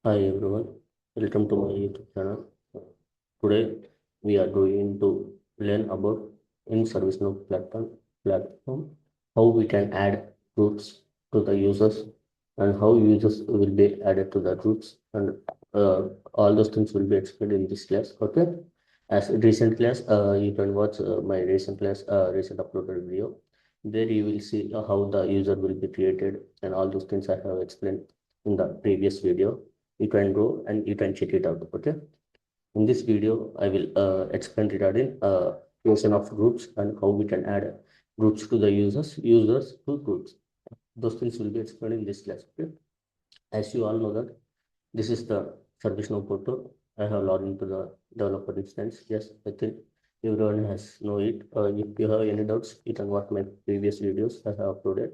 Hi everyone, welcome to my YouTube channel. Today we are going to learn about in ServiceNow platform how we can add groups to the users and how users will be added to the groups, and all those things will be explained in this class. Okay, as a recent class, you can watch my recent class, recent uploaded video. There you will see how the user will be created and all those things I have explained in the previous video. You can go and you can check it out. Okay, in this video I will explain regarding creation of groups and how we can add groups to the users to groups. Those things will be explained in this class. Okay, as you all know that this is the ServiceNow portal. I have logged into the developer instance. Yes, I think everyone has know it. If you have any doubts, you can watch my previous videos I have uploaded.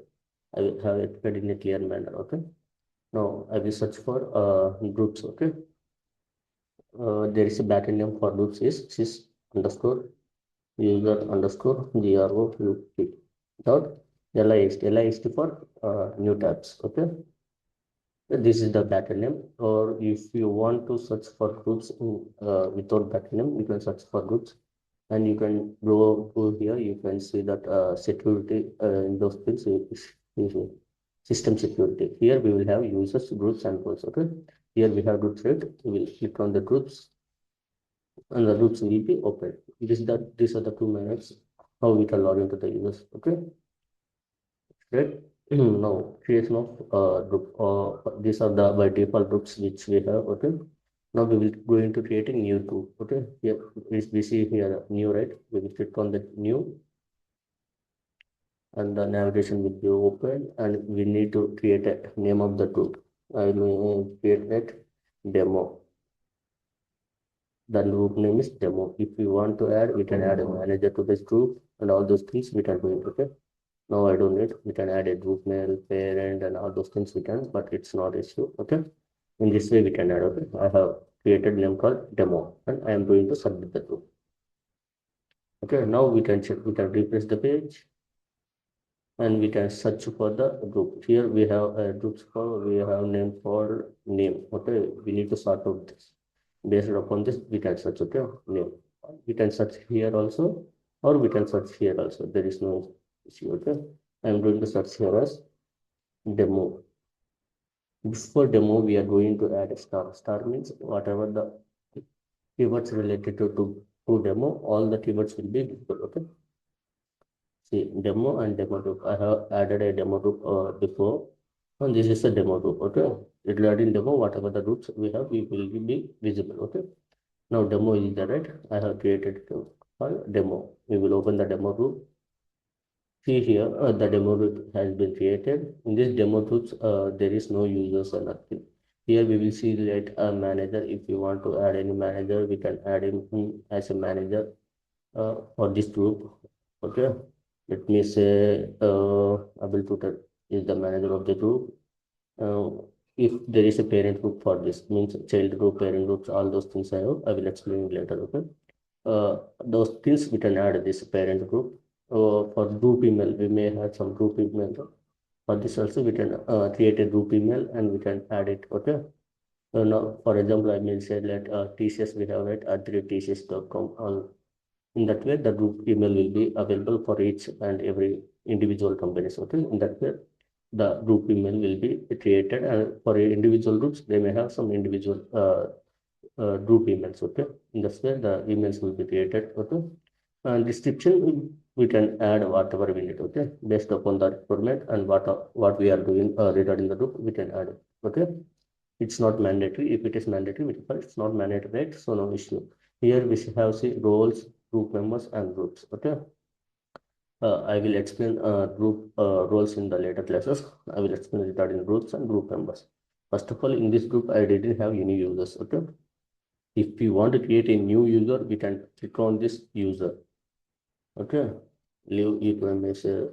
I will have explained in a clear manner. Okay, now I will search for groups. Okay, there is a backend name for groups is sys underscore user underscore group dot list for new tabs. Okay, this is the backend name. Or if you want to search for groups without backend name, you can search for groups, and you can go to here. You can see that security in those things is system security. Here we will have users, groups, and roles. Okay, here we have groups, right? We will click on the groups and the groups will be open. These are the two methods how we can log into the users. Okay, right. Now creation of group. These are the by default groups which we have. Okay, now we will going to create a new group. Okay, here we see here new, right? We will click on the new and the navigation will be open, and we need to create a name of the group. I will create that demo. The group name is demo. If we want to add, we can add a manager to this group and all those things we can do it. Okay, now I don't need, we can add a group mail, parent, and all those things we can, but it's not issue. Okay, in this way we can add. Okay, I have created name called demo and I am going to submit the group. Okay, now we can check, we can refresh the page and we can search for the group. Here we have a groups for, we have name for name. Okay, we need to sort out this. Based upon this, we can search. Okay, name. We can search here also, or we can search here also. There is no issue. Okay, I'm going to search here as demo. Before demo, we are going to add a star. Star means whatever the keywords related to demo, all the keywords will be visible. Okay. See, demo and demo group. I have added a demo group before, and this is a demo group. Okay, regarding demo, whatever the groups we have, we will be visible. Okay, now demo is there, right? I have created a demo. We will open the demo group. See here, the demo group has been created. In this demo groups, there is no users or nothing. Here we will see that a manager. If you want to add any manager, we can add him as a manager for this group. Okay, let me say Abel Tutor is the manager of the group. Uh, if there is a parent group for this, means child group, parent groups, all those things I will explain later. Okay, those things we can add this parent group. For group email, we may have some group email. For this also, we can create a group email and we can add it. Okay. So now, for example, I may say that TCS we have it at tcs.com. In that way, the group email will be available for each and every individual companies. Okay. In that way, the group email will be created, and for individual groups, they may have some individual group emails. Okay. In this way, the emails will be created. Okay. And description, we can add whatever we need. Okay. Based upon the requirement and what we are doing regarding the group, we can add it. Okay. It's not mandatory. If it is mandatory, it's not mandatory, right? So no issue. Here we have see roles, group members, and groups. Okay. I will explain group roles in the later classes. I will explain regarding groups and group members. First of all, in this group, I didn't have any users. Okay. If you want to create a new user, we can click on this user. Okay. Leave it when I say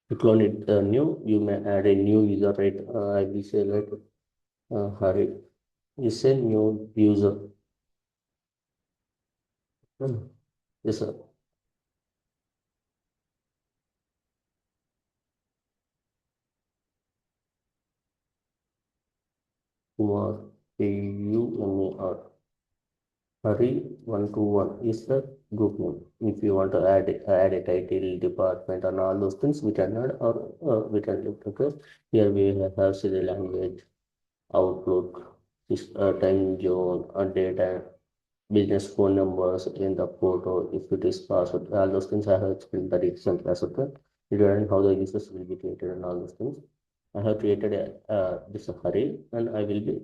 click on it new. You may add a new user, right? I will say like Hari is a new user. Yes, sir. Kumar. HUMAR. Hari121 is the group name. If you want to add a title, department, and all those things, we can add or we can leave. Okay. Here we have serial language, Outlook, time zone, date, and business phone numbers in the photo. If it is password, all those things I have explained the recent class. Okay. Regarding how the users will be created and all those things. I have created this array and I will be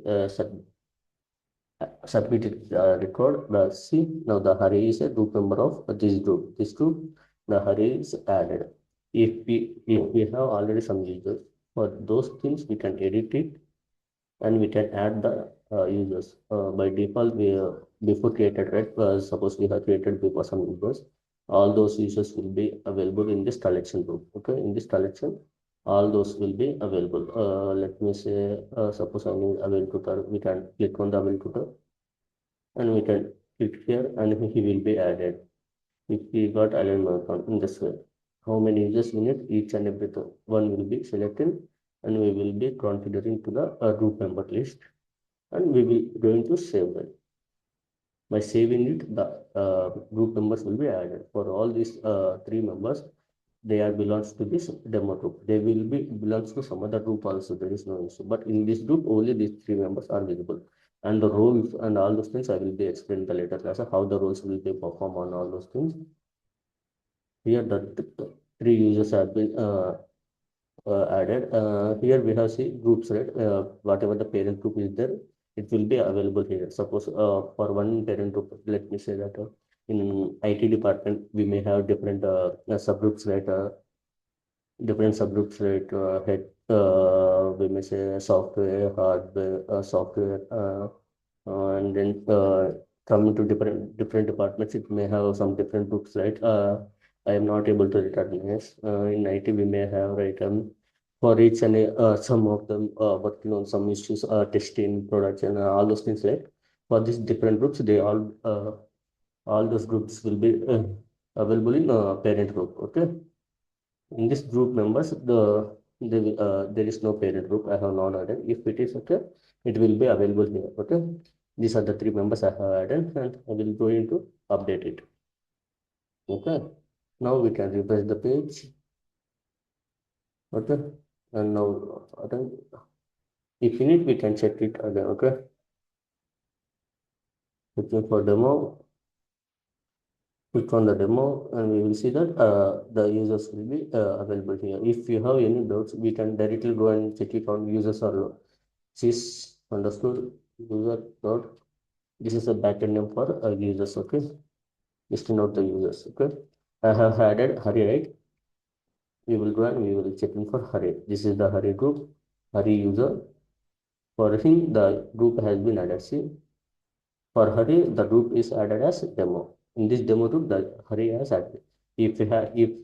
submitted the record. See, now the array is a group member of this group. This group, the array is added. If we have already some users, for those things we can edit it and we can add the users. By default, we before created, right? Suppose we have created before some users, all those users will be available in this collection group. Okay, in this collection, all those will be available. Let me say, suppose I need avail tutor. We can click on the avail tutor, and we can click here, and he will be added. If we got alignment on in this way, how many users we need, each and every one will be selected, and we will be configuring to the group member list, and we will going to save it. By saving it, the group members will be added. For all these three members, they are belongs to this demo group. They will be belongs to some other group also. There is no issue. But in this group, only these three members are visible. And the roles and all those things I will be explaining the later class how the roles will be perform on all those things. Here the three users have been added. Here we have see groups, right? Whatever the parent group is there, it will be available here. Suppose for one parent group, let me say that in IT department, we may have different subgroups, right? Different subgroups, right? Head, we may say software, hardware, software, and then coming to different departments, it may have some different groups, right? I am not able to recognize. In IT, we may have, right, for each and some of them working on some issues, testing, production, all those things, right? For these different groups, they all those groups will be available in parent group. Okay. In this group members, there is no parent group. I have not added. If it is okay, it will be available here. Okay. These are the three members I have added, and I will go into update it. Okay. Now we can refresh the page. Okay. And now if you need, we can check it again. Okay. Looking for demo. Click on the demo, and we will see that the users will be available here. If you have any doubts, we can directly go and check it on users or sys underscore user dot. This is a backend name for users. Okay. Listing out the users. Okay. I have added Hari, right? We will go and we will check in for Hari. This is the Hari group, Hari user. For him, the group has been added. See, for Hari, the group is added as demo. In this demo group, the Hari has added. If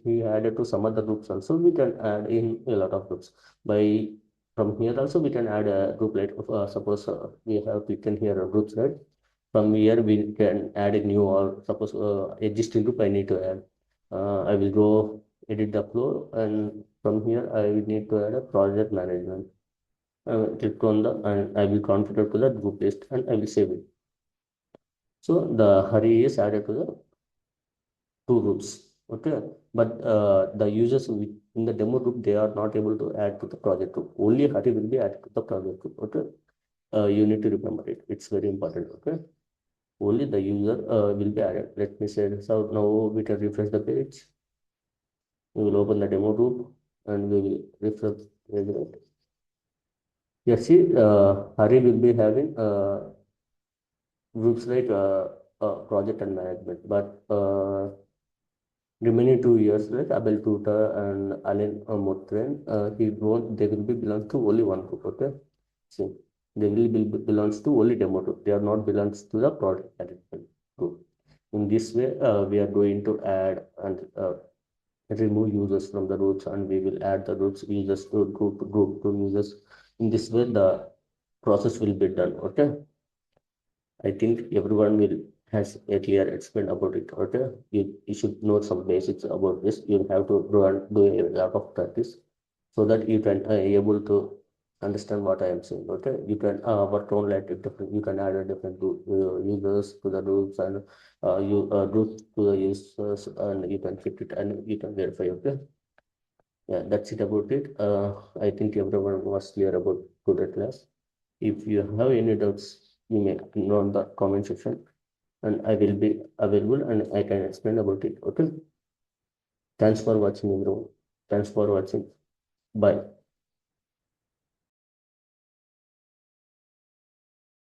we added to some other groups also, we can add in a lot of groups. By from here also, we can add a group. Like suppose we have clicked here groups, right? From here we can add a new, or suppose existing group I need to add. I will go edit the flow, and from here I will need to add a project management. I will click on the, and I will configure to the group list, and I will save it. So the Hari is added to the two groups. Okay, but the users in the demo group, they are not able to add to the project group. Only Hari will be added to the project group. Okay, you need to remember it. It's very important. Okay, only the user will be added. Let me say this out. Now we can refresh the page. We will open the demo group and we will refresh the page. Yeah, see, Hari will be having groups like project and management, but remaining 2 years, like Abel Tutor and Alan Motren, they will be belongs to only one group. Okay, see, they will be belongs to only demo group. They are not belongs to the project management group. In this way, we are going to add and remove users from the groups, and we will add the groups users to group to users. In this way, the process will be done. Okay, I think everyone will has a clear explain about it. Okay, you should know some basics about this. You have to do a lot of practice so that you can able to Understand what I am saying? Okay, you can work on like different. You can add a different users to the groups and you groups to the users, and you can fit it and you can verify. Okay, yeah, that's it about it. I think everyone was clear about today class. If you have any doubts, you may know in the comment section, and I will be available and I can explain about it. Okay, thanks for watching, everyone. Thanks for watching. Bye.